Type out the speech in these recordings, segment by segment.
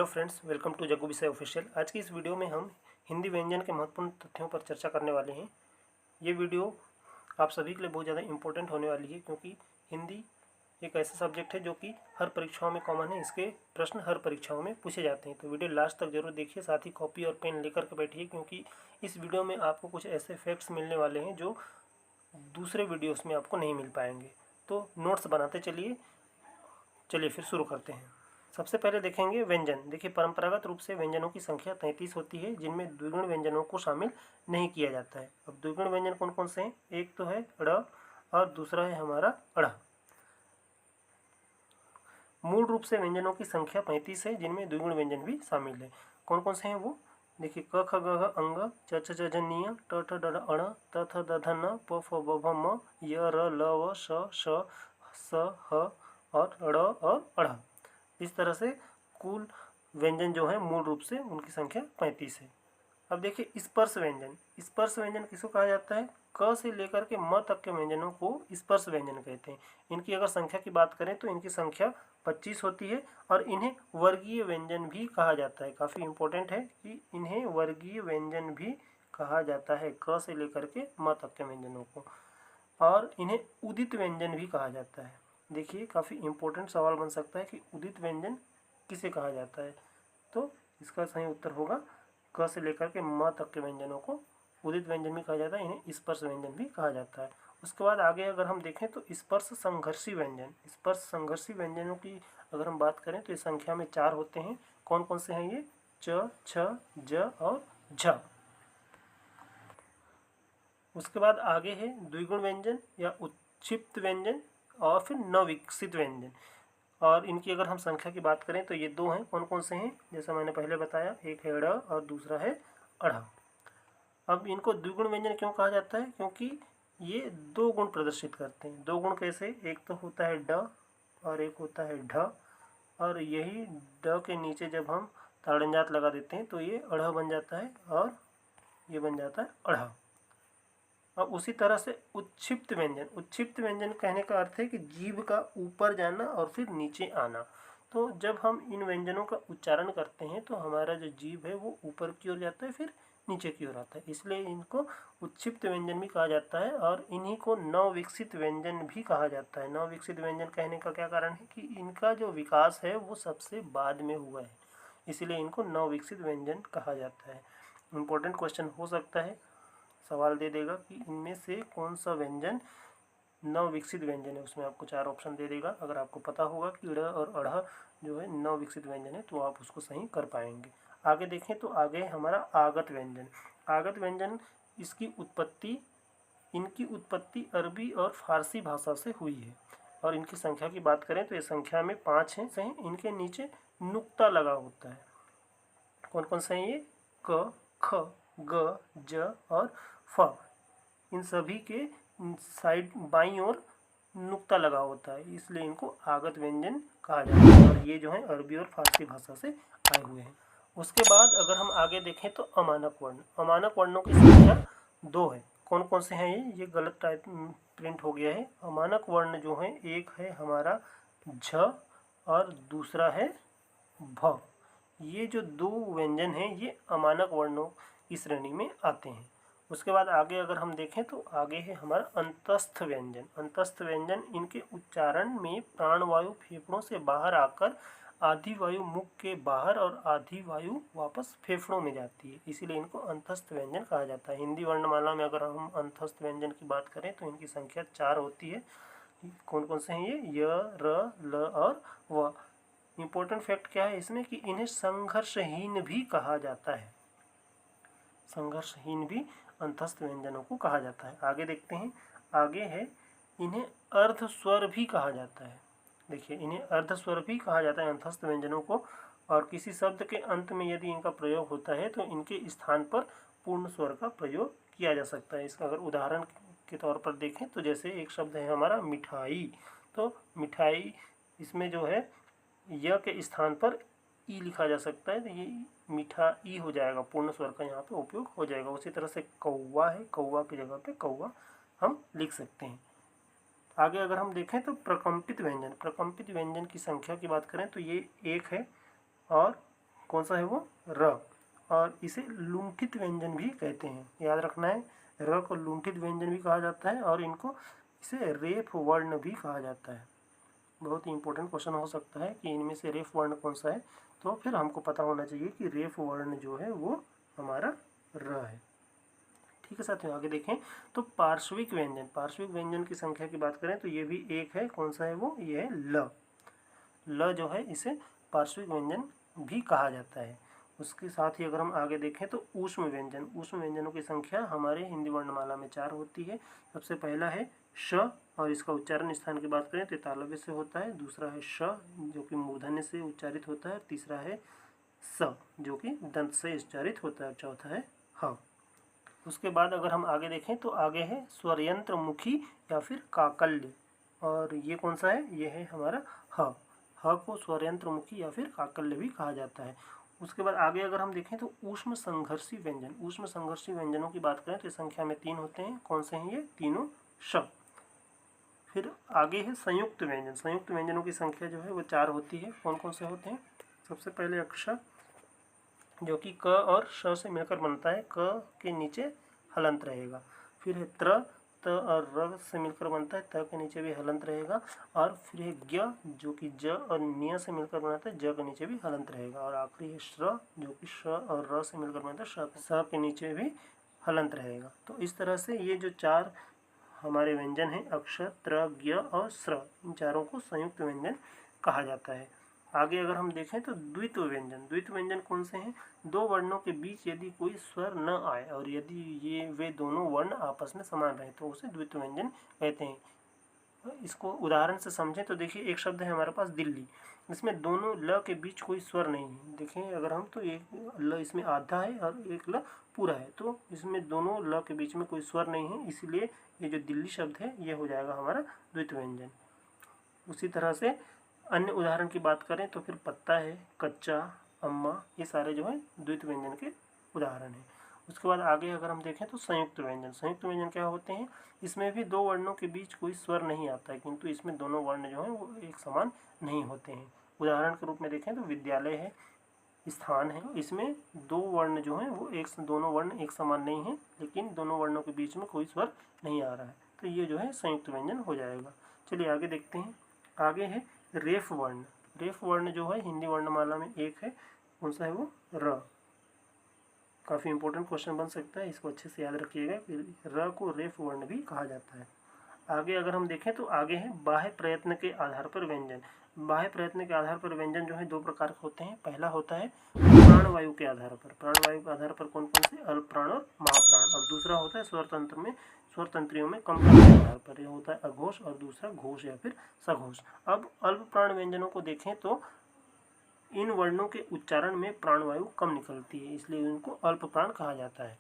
Hello friends, welcome to Jaggu Vishay official. आज की इस वीडियो में हम हिंदी व्यंजन के महत्वपूर्ण तथ्यों पर चर्चा करने वाले हैं। ये वीडियो आप सभी के लिए बहुत ज़्यादा इंपॉर्टेंट होने वाली है, क्योंकि हिंदी एक ऐसा सब्जेक्ट है जो कि हर परीक्षाओं में कॉमन है। इसके प्रश्न हर परीक्षाओं में पूछे जाते हैं। तो वीडियो लास्ट तक जरूर देखिए, साथ ही कॉपी और पेन लेकर के बैठिए, क्योंकि इस वीडियो में आपको कुछ ऐसे फैक्ट्स मिलने वाले हैं जो दूसरे वीडियोज़ में आपको नहीं मिल पाएंगे। तो नोट्स बनाते चलिए फिर शुरू करते हैं। सबसे पहले देखेंगे व्यंजन। देखिए, परंपरागत रूप से व्यंजनों की संख्या 33 होती है, जिनमें द्विगुण व्यंजनों को शामिल नहीं किया जाता है। अब द्विगुण व्यंजन कौन कौन से हैं? एक तो है ड़ और दूसरा है हमारा अड़। मूल रूप से व्यंजनों की संख्या 35 है, जिनमें द्विगुण व्यंजन भी शामिल है। कौन कौन से हैं वो? देखिए, क ख ग घ अंग, च छ ज झ ञ, ट ठ ड ढ अण, त थ द ध न, प फ ब भ म, य र ल व, श स ह और ड़ और अढ़। इस तरह से कुल व्यंजन जो है मूल रूप से उनकी संख्या 35 है। अब देखिए, स्पर्श व्यंजन। स्पर्श व्यंजन किसको कहा जाता है? क से लेकर के म तक के व्यंजनों को स्पर्श व्यंजन कहते हैं। इनकी अगर संख्या की बात करें तो इनकी संख्या 25 होती है और इन्हें वर्गीय व्यंजन भी कहा जाता है। काफ़ी इंपॉर्टेंट है कि इन्हें वर्गीय व्यंजन भी कहा जाता है, क से लेकर के म तक के व्यंजनों को। और इन्हें उदित व्यंजन भी कहा जाता है। देखिए, काफ़ी इंपॉर्टेंट सवाल बन सकता है कि उदित व्यंजन किसे कहा जाता है। तो इसका सही उत्तर होगा क से लेकर के म तक के व्यंजनों को उदित व्यंजन भी कहा जाता है। इन्हें स्पर्श व्यंजन भी कहा जाता है। उसके बाद आगे अगर हम देखें तो स्पर्श संघर्षी व्यंजन। स्पर्श संघर्षी व्यंजनों की अगर हम बात करें तो इस संख्या में 4 होते हैं। कौन कौन से हैं ये? च, छ, ज और झ। उसके बाद आगे है द्विगुण व्यंजन या उत्क्षिप्त व्यंजन और फिर नवविकसित व्यंजन। और इनकी अगर हम संख्या की बात करें तो ये 2 हैं। कौन कौन से हैं? जैसा मैंने पहले बताया, एक है ड़ और दूसरा है अढ़। अब इनको द्विगुण व्यंजन क्यों कहा जाता है? क्योंकि ये 2 गुण प्रदर्शित करते हैं। 2 गुण कैसे? एक तो होता है ड और एक होता है ढ, और यही ड के नीचे जब हम ताड़नजात लगा देते हैं तो ये अढ़ बन जाता है और ये बन जाता है अढ़। अब उसी तरह से उत्क्षिप्त व्यंजन। उत्क्षिप्त व्यंजन कहने का अर्थ है कि जीभ का ऊपर जाना और फिर नीचे आना। तो जब हम इन व्यंजनों का उच्चारण करते हैं तो हमारा जो जीभ है वो ऊपर की ओर जाता है, फिर नीचे की ओर आता है, इसलिए इनको उत्क्षिप्त व्यंजन भी कहा जाता है। और इन्हीं को नवविकसित व्यंजन भी कहा जाता है। नवविकसित व्यंजन कहने का क्या कारण है? कि इनका जो विकास है वो सबसे बाद में हुआ है, इसलिए इनको नवविकसित व्यंजन कहा जाता है। इम्पोर्टेंट क्वेश्चन हो सकता है, सवाल दे देगा कि इनमें से कौन सा व्यंजन नवविकसित व्यंजन है। उसमें आपको 4 ऑप्शन दे देगा। अगर आपको पता होगा कि ड़ और अढ़ जो है नवविकसित व्यंजन है तो आप उसको सही कर पाएंगे। आगे देखें तो आगे है हमारा आगत व्यंजन। आगत व्यंजन इनकी उत्पत्ति अरबी और फारसी भाषा से हुई है। और इनकी संख्या की बात करें तो ये संख्या में 5 हैं। सही, इनके नीचे नुक्ता लगा होता है। कौन कौन से हैं ये? क, ख, ग, ज और फ। इन सभी के साइड बाईं ओर नुक्ता लगा होता है, इसलिए इनको आगत व्यंजन कहा जाता है। और ये जो है अरबी और फारसी भाषा से आए हुए हैं। उसके बाद अगर हम आगे देखें तो अमानक वर्ण। अमानक वर्णों की संख्या 2 है। कौन कौन से हैं ये? गलत टाइप प्रिंट हो गया है। अमानक वर्ण जो है, एक है हमारा झ और दूसरा है भ। ये जो 2 व्यंजन हैं ये अमानक वर्णों की श्रेणी में आते हैं। उसके बाद आगे अगर हम देखें तो आगे है हमारा अंतस्थ व्यंजन। अंतस्थ व्यंजन, इनके उच्चारण में प्राणवायु फेफड़ों से बाहर आकर आधी वायु मुख के बाहर और आधी वायु वापस फेफड़ों में जाती है, इसीलिए इनको अंतस्थ व्यंजन कहा जाता है। हिंदी वर्णमाला में अगर हम अंतस्थ व्यंजन की बात करें तो इनकी संख्या 4 होती है। कौन कौन से हैं ये? य, र, ल और व। इम्पोर्टेंट फैक्ट क्या है इसमें? कि इन्हें संघर्षहीन भी कहा जाता है। संघर्षहीन भी अंतस्थ व्यंजनों को कहा जाता है। आगे देखते हैं, आगे है इन्हें अर्ध स्वर भी कहा जाता है। देखिए, इन्हें अर्ध स्वर भी कहा जाता है अंतस्थ व्यंजनों को। और किसी शब्द के अंत में यदि इनका प्रयोग होता है तो इनके स्थान पर पूर्ण स्वर का प्रयोग किया जा सकता है। इसका अगर उदाहरण के तौर पर देखें तो जैसे एक शब्द है हमारा मिठाई, तो मिठाई, इसमें जो है य के स्थान पर ई लिखा जा सकता है, तो ये मीठा ई हो जाएगा, पूर्ण स्वर का यहाँ पे उपयोग हो जाएगा। उसी तरह से कौवा है, कौवा की जगह पे कौवा हम लिख सकते हैं। आगे अगर हम देखें तो प्रकंपित व्यंजन। प्रकंपित व्यंजन की संख्या की बात करें तो ये 1 है और कौन सा है वो, र। और इसे लुंठित व्यंजन भी कहते हैं, याद रखना है। र को लुंठित व्यंजन भी कहा जाता है और इनको इसे रेफ वर्ण भी कहा जाता है। बहुत ही इंपॉर्टेंट क्वेश्चन हो सकता है कि इनमें से रेफ वर्ण कौन सा है, तो फिर हमको पता होना चाहिए कि रेफ वर्ण जो है वो हमारा र है। ठीक है साथियों, आगे देखें तो पार्श्विक व्यंजन, पार्श्विक व्यंजन की संख्या की बात करें तो ये भी एक है, कौन सा है वो, ये है ल। ल जो है इसे पार्श्विक व्यंजन भी कहा जाता है। उसके साथ ही अगर हम आगे देखें तो ऊष्म व्यंजन, ऊष्म व्यंजनों की संख्या हमारे हिंदी वर्णमाला में 4 होती है। सबसे पहला है श, और इसका उच्चारण स्थान की बात करें तो तालव्य से होता है। दूसरा है श जो कि मूर्धन्य से उच्चारित होता है। तीसरा है स जो कि दंत से उच्चारित होता है। चौथा है ह। उसके बाद अगर हम आगे देखें तो आगे है स्वरयंत्र मुखी या फिर काकल्य, और ये कौन सा है, ये है हमारा ह। ह को स्वरयंत्र मुखी या फिर काकल्य भी कहा जाता है। उसके बाद आगे अगर हम देखें तो ऊष्म संघर्षी व्यंजन, ऊष्म संघर्षी व्यंजनों की बात करें तो इस संख्या में 3 होते हैं। कौन से हैं ये, तीनों श। फिर आगे है संयुक्त व्यंजन, संयुक्त व्यंजनों की संख्या जो है वो 4 होती है। कौन कौन से होते हैं, सबसे पहले अक्षर जो कि क और श से मिलकर बनता है, क के नीचे हलंत रहेगा। फिर है त्र, त और र से मिलकर बनता है, त के नीचे भी हलंत रहेगा। और फिर है ज्ञ जो कि ज और न्य से मिलकर बनाता है, ज के नीचे भी हलंत रहेगा। और आखिरी है श्र जो कि श और र से मिलकर बनता है, स के नीचे भी हलंत रहेगा। तो इस तरह से ये जो 4 हमारे व्यंजन हैं, अक्षर, त्र, ज्ञ और स्र, इन चारों को संयुक्त व्यंजन कहा जाता है। आगे अगर हम देखें तो द्वित्व व्यंजन, द्वित्व व्यंजन कौन से हैं, दो वर्णों के बीच यदि कोई स्वर न आए और यदि ये वे दोनों वर्ण आपस में समान रहे तो उसे द्वित्व व्यंजन कहते हैं। इसको उदाहरण से समझें तो देखिए, एक शब्द है हमारे पास दिल्ली, इसमें दोनों ल के बीच कोई स्वर नहीं है। देखें अगर हम तो एक ल इसमें आधा है और एक ल पूरा है, तो इसमें दोनों ल के बीच में कोई स्वर नहीं है, इसलिए ये जो दिल्ली शब्द है ये हो जाएगा हमारा द्वित्व व्यंजन। उसी तरह से अन्य उदाहरण की बात करें तो फिर पत्ता है, कच्चा, अम्मा, ये सारे जो है द्वित्व व्यंजन के उदाहरण हैं। उसके बाद आगे अगर हम देखें तो संयुक्त व्यंजन, संयुक्त व्यंजन क्या होते हैं, इसमें भी दो वर्णों के बीच कोई स्वर नहीं आता है, किंतु इसमें दोनों वर्ण जो हैं वो एक समान नहीं होते हैं। उदाहरण के रूप में देखें तो विद्यालय है, स्थान है, इसमें दो वर्ण जो हैं वो दोनों वर्ण एक समान नहीं है, लेकिन दोनों वर्णों के बीच में कोई स्वर नहीं आ रहा है, तो ये जो है संयुक्त व्यंजन हो जाएगा। चलिए आगे देखते हैं। आगे है रेफ वर्ण, रेफ वर्ण जो है हिंदी वर्णमाला में एक है, कौन सा है वो, र। काफ़ी इंपॉर्टेंट क्वेश्चन बन सकता है, इसको अच्छे से याद रखिएगा कि र को रेफ वर्ण भी कहा जाता है। आगे अगर हम देखें तो आगे है बाह्य प्रयत्न के आधार पर व्यंजन। बाह्य प्रयत्न के आधार पर व्यंजन जो है दो प्रकार के होते हैं। पहला होता है प्राणवायु के आधार पर, प्राणवायु के आधार पर कौन कौन से, अल्प प्राण और महाप्राण। और दूसरा होता है स्वर तंत्र में, स्वर तंत्रियों में कंपन के आधार पर, यह होता है अघोष और दूसरा घोष या फिर सघोष। अब अल्प प्राण व्यंजनों को देखें तो इन वर्णों के उच्चारण में प्राणवायु कम निकलती है, इसलिए इनको अल्प प्राण कहा जाता है।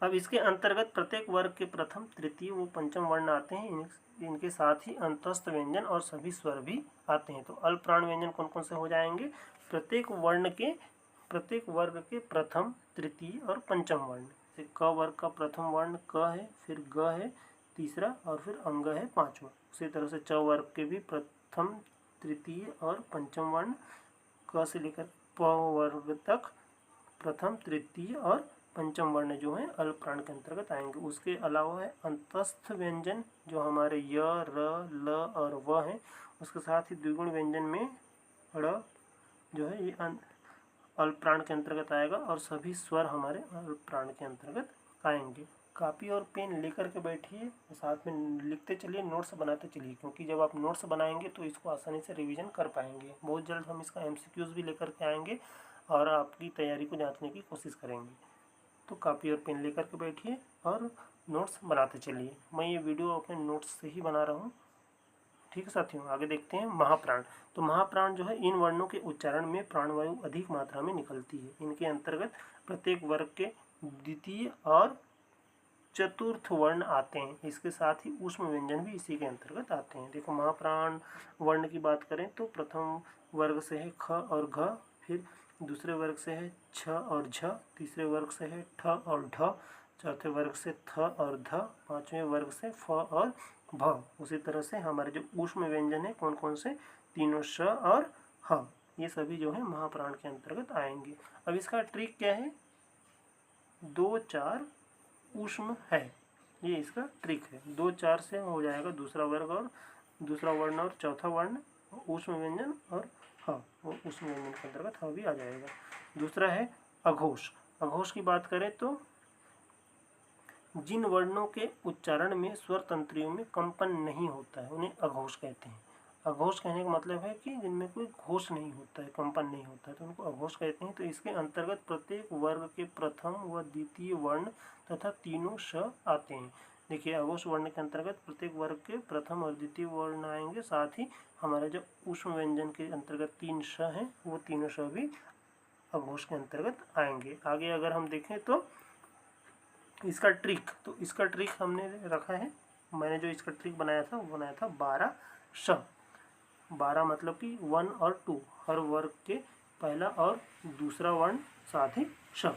अब इसके अंतर्गत प्रत्येक वर्ग के प्रथम, तृतीय व पंचम वर्ण आते हैं, इनके साथ ही अंतस्थ व्यंजन और सभी स्वर भी आते हैं। तो अल्प प्राण व्यंजन कौन कौन से हो जाएंगे, प्रत्येक वर्ग के प्रथम, तृतीय और पंचम वर्ण। जैसे क वर्ग का प्रथम वर्ण क है, फिर ग है तीसरा, और फिर अंग है पांचवा। उसी तरह से च वर्ग के भी प्रथम, तृतीय और पंचम वर्ण, क से लेकर प वर्ग तक प्रथम, तृतीय और पंचम वर्ण जो है अल्प प्राण के अंतर्गत आएंगे। उसके अलावा है अंतस्थ व्यंजन जो हमारे य, र, ल और व हैं। उसके साथ ही द्विगुण व्यंजन में ड़ जो है ये अल्प प्राण के अंतर्गत आएगा, और सभी स्वर हमारे अल्प प्राण के अंतर्गत आएंगे। कापी और पेन लेकर के बैठिए, साथ में लिखते चलिए, नोट्स बनाते चलिए, क्योंकि जब आप नोट्स बनाएंगे तो इसको आसानी से रिवीजन कर पाएंगे। बहुत जल्द हम इसका MCQs भी लेकर के आएंगे और आपकी तैयारी को जांचने की कोशिश करेंगे। तो कापी और पेन लेकर के बैठिए और नोट्स बनाते चलिए। मैं ये वीडियो अपने नोट्स से ही बना रहा हूँ। ठीक है साथियों, आगे देखते हैं महाप्राण। तो महाप्राण जो है इन वर्णों के उच्चारण में प्राणवायु अधिक मात्रा में निकलती है। इनके अंतर्गत प्रत्येक वर्ग के द्वितीय और चतुर्थ वर्ण आते हैं। इसके साथ ही ऊष्म व्यंजन भी इसी के अंतर्गत आते हैं। देखो महाप्राण वर्ण की बात करें तो प्रथम वर्ग से है ख और घ, फिर दूसरे वर्ग से है छ और झ, तीसरे वर्ग से है ठ और ढ, चौथे वर्ग से थ और ध, पांचवें वर्ग से फ और भ। उसी तरह से हमारे जो ऊष्म व्यंजन है कौन कौन से, तीनों श और ह। ये सभी जो है महाप्राण के अंतर्गत आएंगे। अब इसका ट्रिक क्या है, 2 4 ऊष्म है, ये इसका ट्रिक है। 2 4 से हो जाएगा दूसरा वर्ग और दूसरा वर्ण और चौथा वर्ण ऊष्म व्यंजन और ह, वो ऊष्म व्यंजन के अंतर्गत ह भी आ जाएगा। दूसरा है अघोष। अघोष की बात करें तो जिन वर्णों के उच्चारण में स्वर तंत्रियों में कंपन नहीं होता है उन्हें अघोष कहते हैं। अघोष कहने का मतलब है कि जिनमें कोई घोष नहीं होता है, कंपन नहीं होता है, तो उनको अघोष कहते हैं। तो इसके अंतर्गत प्रत्येक वर्ग के प्रथम व द्वितीय वर्ण तथा तीनों श आते हैं। देखिए, अघोष वर्ण के अंतर्गत प्रत्येक वर्ग के प्रथम और द्वितीय वर्ण आएंगे, साथ ही हमारा जो ऊष्म व्यंजन के अंतर्गत 3 श हैं वो तीनों श भी अघोष के अंतर्गत आएंगे। आगे अगर हम देखें तो इसका ट्रिक, तो इसका ट्रिक हमने रखा है, मैंने जो इसका ट्रिक बनाया था वो बनाया था 12 श। 12 मतलब कि 1 और 2, हर वर्ग के पहला और दूसरा वर्ण साथ ही श।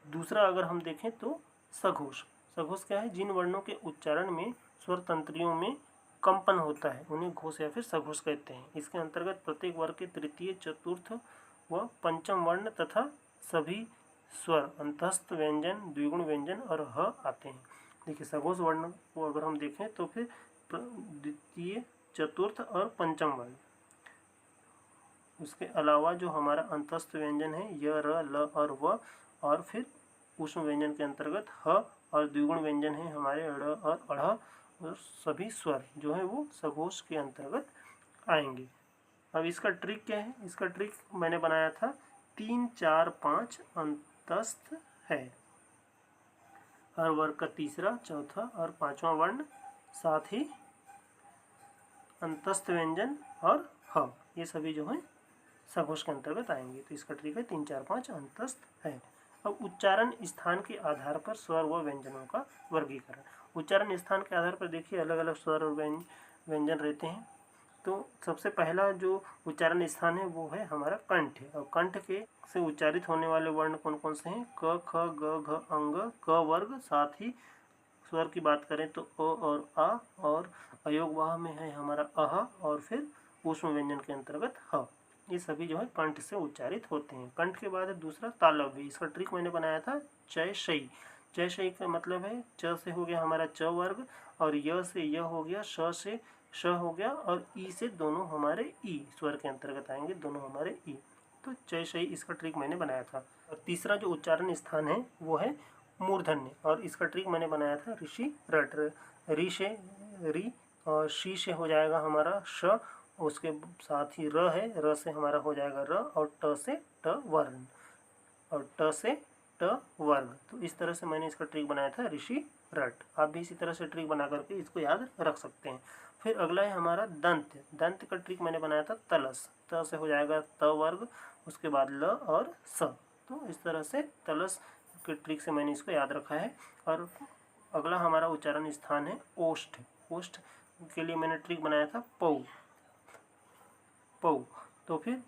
दूसरा अगर हम देखें तो सघोष। सघोष क्या है, जिन वर्णों के उच्चारण में स्वर तंत्रियों में कंपन होता है उन्हें घोष या फिर सघोष कहते हैं। इसके अंतर्गत प्रत्येक वर्ग के तृतीय, चतुर्थ व पंचम वर्ण तथा सभी स्वर, अंतस्थ व्यंजन, द्विगुण व्यंजन और ह आते हैं। देखिए, सघोष वर्ण को अगर हम देखें तो फिर द्वितीय, चतुर्थ और पंचम वर्ण, उसके अलावा जो हमारा अंतस्थ व्यंजन है य, र, ल और व, और फिर ऊष्म व्यंजन के अंतर्गत ह, और द्विगुण व्यंजन है हमारे ड़ और अढ़, और सभी स्वर जो है वो सघोष के अंतर्गत आएंगे। अब इसका ट्रिक क्या है, इसका ट्रिक मैंने बनाया था 3 4 5 अंतस्थ है, हर वर्ग का तीसरा, चौथा और पांचवा वर्ण साथ ही अंतस्थ व्यंजन और ह, ये सभी जो है सघोष के अंतर्गत आएंगे। तो इसका ट्रिक है 3 4 5 अंतस्थ है। अब उच्चारण स्थान के आधार पर स्वर व व्यंजनों का वर्गीकरण। उच्चारण स्थान के आधार पर देखिए अलग अलग स्वर और व्यंजन रहते हैं। तो सबसे पहला जो उच्चारण स्थान है वो है हमारा कंठ है, और कंठ के से उच्चारित होने वाले वर्ण कौन कौन से हैं, क, ख, ग, घ, अंग, क वर्ग, साथ ही स्वर की बात करें तो अ और आ, और अयोगवाह में है हमारा अह, और फिर ऊष्म व्यंजन के अंतर्गत ह। ये सभी जो है कंठ से उच्चारित होते हैं। कंठ के बाद है दूसरा तालव्य। इसका ट्रिक मैंने बनाया था चय शई। चय शई का मतलब है च से हो गया हमारा च वर्ग, और य से य हो गया, श से श हो गया, और ई से दोनों हमारे ई स्वर के अंतर्गत आएंगे, दोनों हमारे ई। तो चय शई इसका ट्रिक मैंने बनाया था। और तीसरा जो उच्चारण स्थान है वो है मूर्धन्य, और इसका ट्रिक मैंने बनाया था ऋषि रट। रि से री, और शी से हो जाएगा हमारा श, उसके साथ ही र है, र से हमारा हो जाएगा र, और ट से ट वर्ण, और ट से ट वर्ग। तो इस तरह से मैंने इसका ट्रिक बनाया था ऋषि रट। आप भी इसी तरह से ट्रिक बना करके इसको याद रख सकते हैं। फिर अगला है हमारा दंत। दंत का ट्रिक मैंने बनाया था तलस। त से हो जाएगा त वर्ग, उसके बाद ल और स। तो इस तरह से तलस के ट्रिक से मैंने इसको याद रखा है। और अगला हमारा उच्चारण स्थान है ओष्ठ। ओष्ठ के लिए मैंने ट्रिक बनाया था पौ। पौ, तो फिर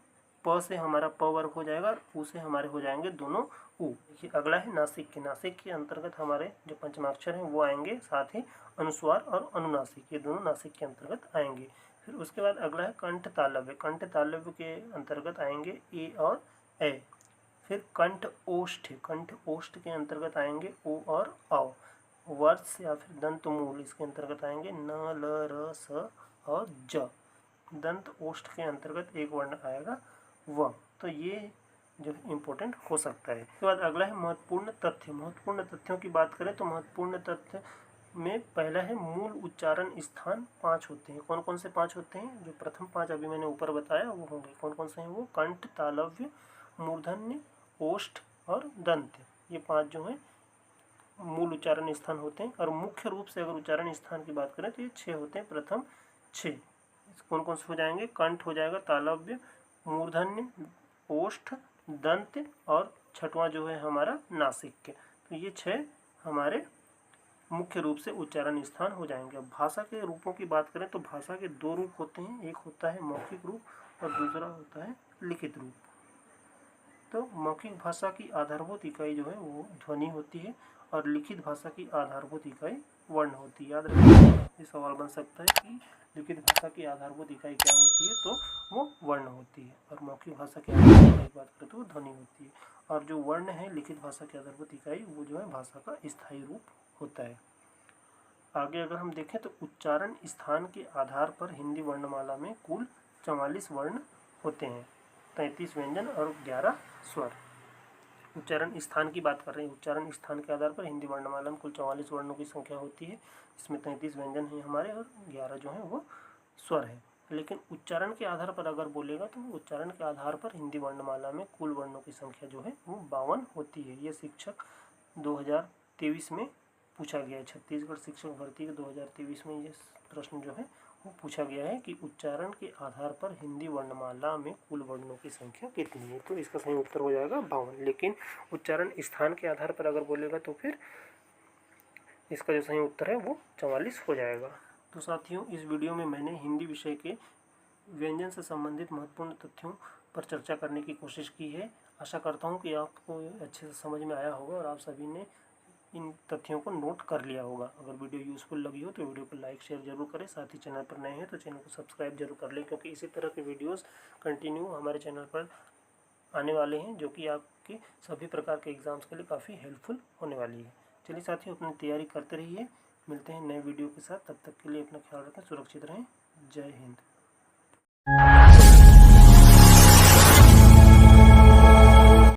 प से हमारा प वर्ग हो जाएगा, और ऊ से हमारे हो जाएंगे दोनों ऊ। देखिए अगला है नासिक के। नासिक के अंतर्गत हमारे जो पंचमाक्षर हैं वो आएंगे, साथ ही अनुस्वार और अनुनासिक, ये दोनों नासिक के अंतर्गत आएंगे। फिर उसके बाद अगला है कंठ तालव्य। कंठ तालव्य के अंतर्गत आएंगे ए और ए। फिर कंठ ओष्ठ। कंठ ओष्ठ के अंतर्गत आएंगे ओ और औ। वर्ष या फिर दंत मूल, इसके अंतर्गत आएंगे न, ल, र, स और ज। दंत ओष्ठ के अंतर्गत एक वर्ण आएगा व। तो ये जो है इम्पोर्टेंट हो सकता है। उसके बाद अगला है महत्वपूर्ण तथ्य। महत्वपूर्ण तथ्यों की बात करें तो महत्वपूर्ण तथ्य में पहला है मूल उच्चारण स्थान 5 होते हैं। कौन कौन से 5 होते हैं, जो प्रथम 5 अभी मैंने ऊपर बताया वो होंगे। कौन कौन से हैं वो, कंठ, तालव्य, मूर्धन्य, ओष्ठ और दंत। ये 5 जो हैं मूल उच्चारण स्थान होते हैं। और मुख्य रूप से अगर उच्चारण स्थान की बात करें तो ये 6 होते हैं, प्रथम 6। कौन कौन से हो जाएंगे, कंठ हो जाएगा, तालव्य, मूर्धन्य, ओष्ठ, दंत और छठवां जो है हमारा नासिक के। तो ये 6 हमारे मुख्य रूप से उच्चारण स्थान हो जाएंगे। अब भाषा के रूपों की बात करें तो भाषा के 2 रूप होते हैं, एक होता है मौखिक रूप और दूसरा होता है लिखित रूप। तो मौखिक भाषा की आधारभूत इकाई जो है वो ध्वनि होती है, और लिखित भाषा की आधारभूत इकाई वर्ण होती है। याद रखिए, ये सवाल बन सकता है कि लिखित भाषा की आधारभूत इकाई क्या होती है, तो वो वर्ण होती है। और मौखिक भाषा की आधारभूत इकाई की बात करें तो वो ध्वनि होती है। और जो वर्ण है लिखित भाषा की आधारभूत इकाई, वो जो है भाषा का स्थायी रूप होता है। आगे अगर हम देखें तो उच्चारण स्थान के आधार पर हिंदी वर्णमाला में कुल 44 वर्ण होते हैं, 33 व्यंजन और 11 स्वर। उच्चारण स्थान की बात कर रहे हैं। उच्चारण स्थान के आधार पर हिंदी वर्णमाला में कुल 44 वर्णों की संख्या होती है। इसमें 33 व्यंजन हैं हमारे और 11 जो हैं वो स्वर है। लेकिन उच्चारण के आधार पर अगर बोलेगा तो उच्चारण के आधार पर हिंदी वर्णमाला में कुल वर्णों की संख्या जो है वो 52 होती है। ये शिक्षक 2023 में पूछा गया है। छत्तीसगढ़ शिक्षक भर्ती के 2023 में ये प्रश्न जो है वो पूछा गया है कि उच्चारण के आधार पर हिंदी वर्णमाला में कुल वर्णों की संख्या कितनी है, तो इसका सही उत्तर हो जाएगा 52। लेकिन उच्चारण स्थान के आधार पर अगर बोलेगा तो फिर इसका जो सही उत्तर है वो 44 हो जाएगा। तो साथियों, इस वीडियो में मैंने हिंदी विषय के व्यंजन से संबंधित महत्वपूर्ण तथ्यों पर चर्चा करने की कोशिश की है। आशा करता हूँ कि आपको अच्छे से समझ में आया होगा और आप सभी ने इन तथ्यों को नोट कर लिया होगा। अगर वीडियो यूज़फुल लगी हो तो वीडियो को लाइक शेयर जरूर करें। साथ ही चैनल पर नए हैं तो चैनल को सब्सक्राइब जरूर कर लें, क्योंकि इसी तरह के वीडियोस कंटिन्यू हमारे चैनल पर आने वाले हैं, जो कि आपके सभी प्रकार के एग्ज़ाम्स के लिए काफ़ी हेल्पफुल होने वाली है। चलिए साथियों, अपनी तैयारी करते रहिए। मिलते हैं नए वीडियो के साथ। तब तक के लिए अपना ख्याल रखें, सुरक्षित रहें। जय हिंद।